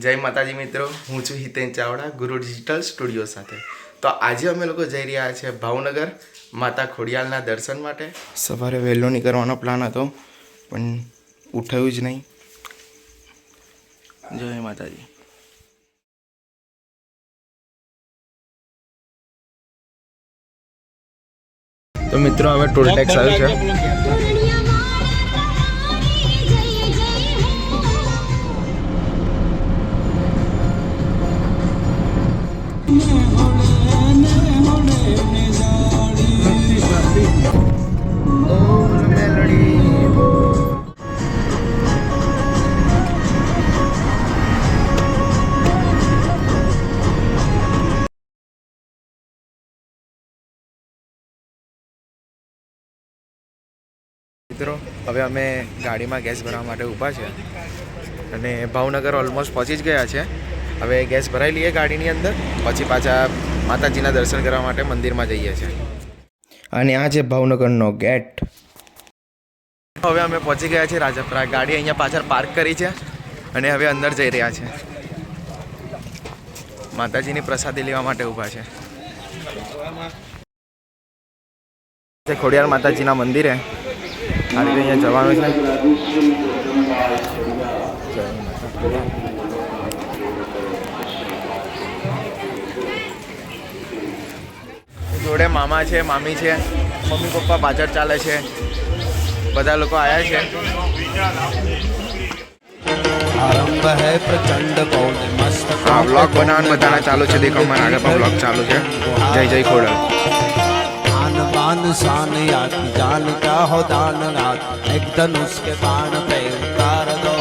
જય માતાજી મિત્રો, હું છું હિતેન ચાવડા ગુરુ ડિજિટલ સ્ટુડિયો સાથે। તો આજે અમે લોકો જઈ રહ્યા છે ભાવનગર માતા ખોડિયાલના દર્શન માટે। સવારે વહેલો નીકળવાનો પ્લાન હતો પણ ઉઠાયું જ નહીં। જય માતાજી। તો મિત્રો હવે ટોલ ટેક્સ આવ્યો છે। મિત્રો હવે અમે ગાડીમાં ગેસ ભરવા માટે ઊભા છે અને ભાવનગર ઓલમોસ્ટ પહોંચી જ ગયા છે। હવે ગેસ ભરાઈ લઈએ ગાડીની અંદર, પછી પાછા માતાજીના દર્શન કરવા માટે મંદિરમાં જઈએ છીએ। અને આ છે ભાવનગરનો ગેટ। હવે અમે પહોંચી ગયા છીએ રાજપરા। ગાડી અહીંયા પાછળ પાર્ક કરી છે અને હવે અંદર જઈ રહ્યા છે। માતાજીની પ્રસાદી લેવા માટે ઊભા છે। ખોડિયાર માતાજીના મંદિરે આજે અહીંયા જવાનું છે। જોડે મામા છે, મામી છે, મમ્મી પપ્પા પાછળ ચાલે છે, બધા લોકો આવ્યા છે। આરંભ હૈ પ્રચંડ પૌન મસ્ત આ વ્લોગ બનાવવાનું બધાના ચાલુ છે। દેખો મારા આગળ પણ વ્લોગ ચાલુ છે। જય જય ખોડલ। आन बान शान याद जान क्या हो दान रात एक धनुष के बाण पे उतार दो।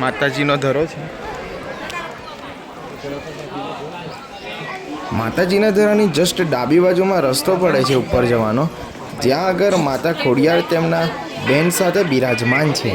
માતાજીનો ધરો છે। માતાજીના ધરાની જસ્ટ ડાબી બાજુમાં રસ્તો પડે છે ઉપર જવાનો, જ્યાં આગળ માતા ખોડિયાર તેમના બેન સાથે બિરાજમાન છે।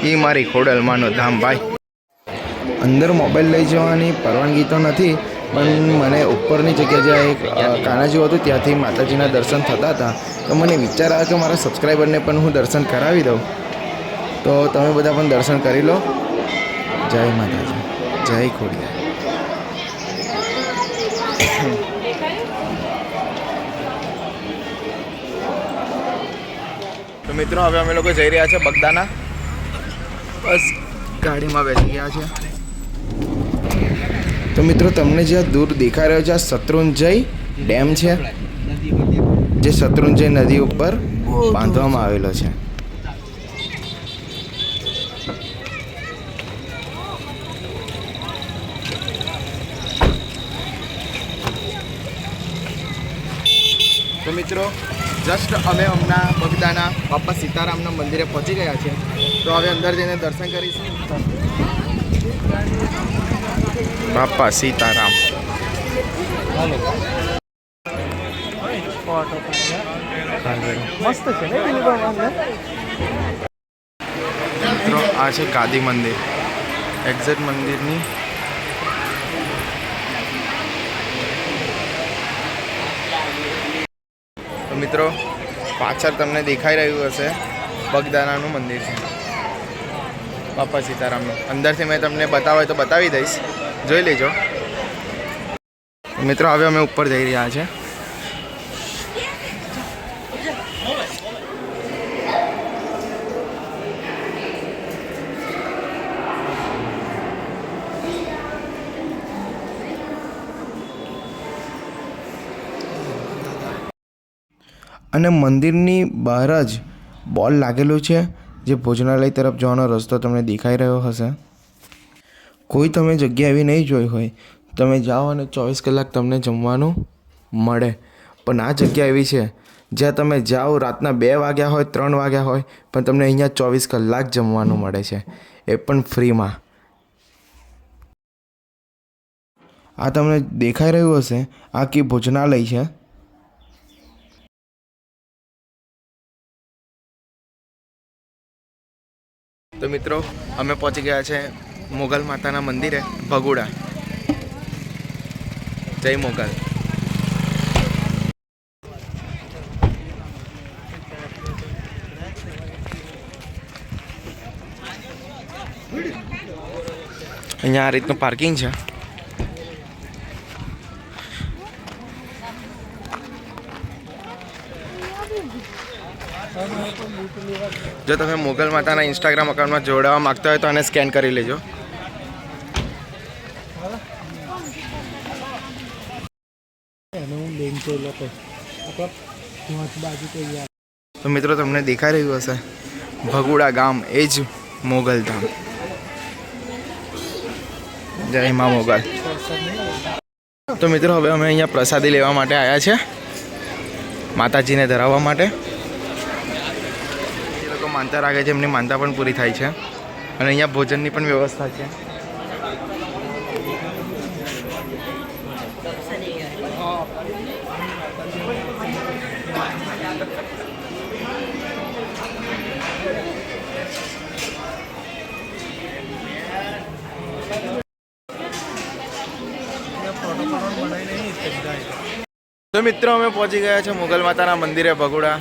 એ મારી ખોડલમાંનો ધામ ભાઈ। અંદર મોબાઈલ લઈ જવાની પરવાનગી તો નથી, પણ મને ઉપરની જગ્યા જ્યાં એક કાનાજી હતું ત્યાંથી માતાજીના દર્શન થતા હતા, તો મને વિચાર આવ્યો કે મારા સબસ્ક્રાઈબરને પણ હું દર્શન કરાવી દઉં। તો તમે બધા પણ દર્શન કરી લો। જય માતાજી, જય ખોડિયાર। તો મિત્રો હવે અમે લોકો જઈ રહ્યા છે બગદાના। બસ ગાડીમાં બેસી ગયા છે। તો મિત્રો તમને જ્યાં દૂર દેખાઈ રહ્યો છે આ શત્રુંજય ડેમ છે, જે શત્રુંજય નદી ઉપર બાંધવામાં આવેલો છે। તો મિત્રો જસ્ટ અમે હમણાં બગદાના બાપા સીતારામના મંદિરે પહોંચી ગયા છે। તો હવે અંદર જઈને દર્શન કરીશું। બાપા સીતારામ। મસ્ત છે ને મિત્રો, આ છે ગાદી મંદિર, એક્ઝેક્ટ મંદિરની મિત્રો પાછળ તમને દેખાઈ રહ્યું હશે બગદાનાનું મંદિર છે બાપા સીતારામનું। અંદરથી મેં તમને બતાવો તો બતાવી દઈશ, જોઈ લેજો। મિત્રો હવે અમે ઉપર જઈ રહ્યા છે। અને મંદિરની બહાર જ બોલ લાગેલું છે, જે ભોજનાલય તરફ જવાનો રસ્તો તમને દેખાઈ રહ્યો હશે। કોઈ તમે જગ્યા એવી નહીં જોઈ હોય તમે જાઓ અને 24 કલાક તમને જમવાનું મળે, પણ આ જગ્યા એવી છે જ્યાં તમે જાઓ રાતના 2 વાગ્યા હોય 3 વાગ્યા હોય પણ તમને અહીંયા 24 કલાક જમવાનું મળે છે, એ પણ ફ્રીમાં. આ તમને દેખાઈ રહ્યું હશે આ આખી ભોજનાલય છે. તો મિત્રો અમે પહોંચી ગયા છે મોગલ માતાના મંદિરે ભગુડા. જય મોગલ. અહીંયા આ રીતનું પાર્કિંગ છે. જો તમે મોગલ માતાના ઇન્સ્ટાગ્રામ અકાઉન્ટમાં જોડાવા માંગતા હોય તો આને સ્કેન કરી લેજો. તો મિત્રો તમને દેખાઈ રહ્યું હશે ભગુડા ગામ, એ જ મોગલ ધામ. જય મા મોગલ. તો મિત્રો હવે અમે અહીંયા પ્રસાદી લેવા માટે આવ્યા છે, માતાજીને ધરાવવા માટે. જે લોકો માનતા રાખે છે એમની માનતા પણ પૂરી થાય છે, અને અહીંયા ભોજનની પણ વ્યવસ્થા છે. તો મિત્રો અમે પહોંચી ગયા છે મોગલ માતાના મંદિરે ભગુડા.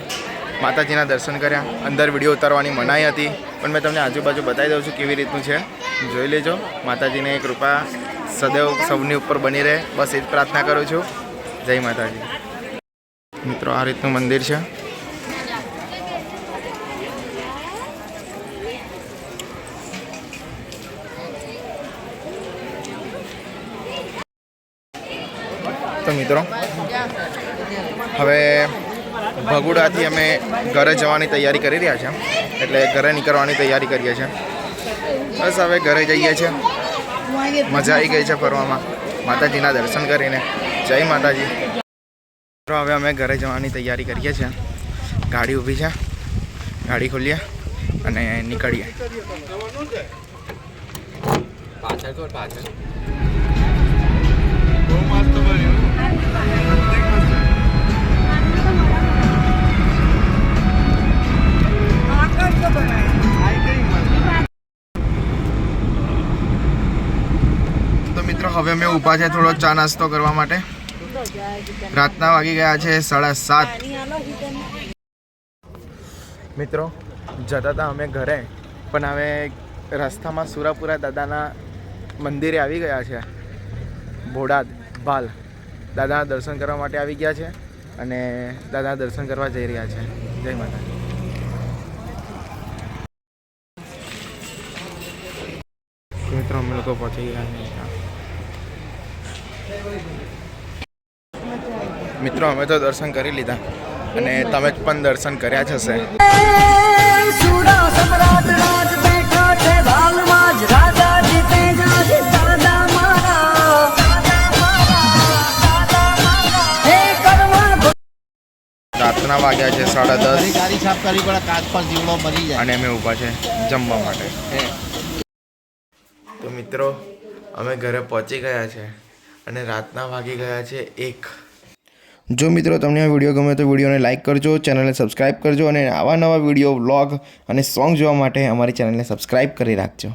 માતાજીના દર્શન કર્યા. અંદર વિડીયો ઉતારવાની મનાઈ હતી, પણ મેં તમને આજુબાજુ બતાવી દઉં છું કેવી રીતનું છે, જોઈ લેજો. માતાજીની કૃપા સદૈવ સૌની ઉપર બની રહે, બસ એ જ પ્રાર્થના કરું છું. જય માતાજી. મિત્રો આ રીતનું મંદિર છે. તો મિત્રો હવે ભગુડાથી અમે ઘરે જવાની તૈયારી કરી રહ્યા છીએ, એટલે ઘરે નીકળવાની તૈયારી કરીએ છીએ. બસ હવે ઘરે જઈએ છીએ. મજા આવી ગઈ છે ફરવામાં, માતાજીના દર્શન કરીને. જય માતાજી. હવે અમે ઘરે જવાની તૈયારી કરીએ છીએ. ગાડી ઊભી છે, ગાડી ખોલીએ અને નીકળીએ. હવે અમે ઊભા છે થોડો ચા નાસ્તો કરવા માટે. રાતના વાગી ગયા છે 7:30. મિત્રો જતા હતા અમે ઘરે, પણ હવે રસ્તામાં સુરાપુરા દાદાના મંદિરે આવી ગયા છે. બોડાદ ભાલ દાદાના દર્શન કરવા માટે આવી ગયા છે, અને દાદાના દર્શન કરવા જઈ રહ્યા છે. જય માતા. મિત્રો અમે લોકો પહોંચી ગયા છે. મિત્રો અમે તો દર્શન કરી લીધા, અને તમે પણ દર્શન કર્યા જ હશે. રાતના વાગ્યા છે 10:30, અને અમે ઊભા છે જમવા માટે. તો મિત્રો અમે ઘરે પહોંચી ગયા છે, અને રાતના વાગી ગયા છે 1. જો મિત્રો તમને આ વિડીયો ગમે તો વિડીયોને લાઇક કરજો, ચેનલને સબસ્ક્રાઈબ કરજો, અને આવા નવા વિડીયો, વ્લોગ અને સોંગ જોવા માટે અમારી ચેનલને સબસ્ક્રાઈબ કરી રાખજો.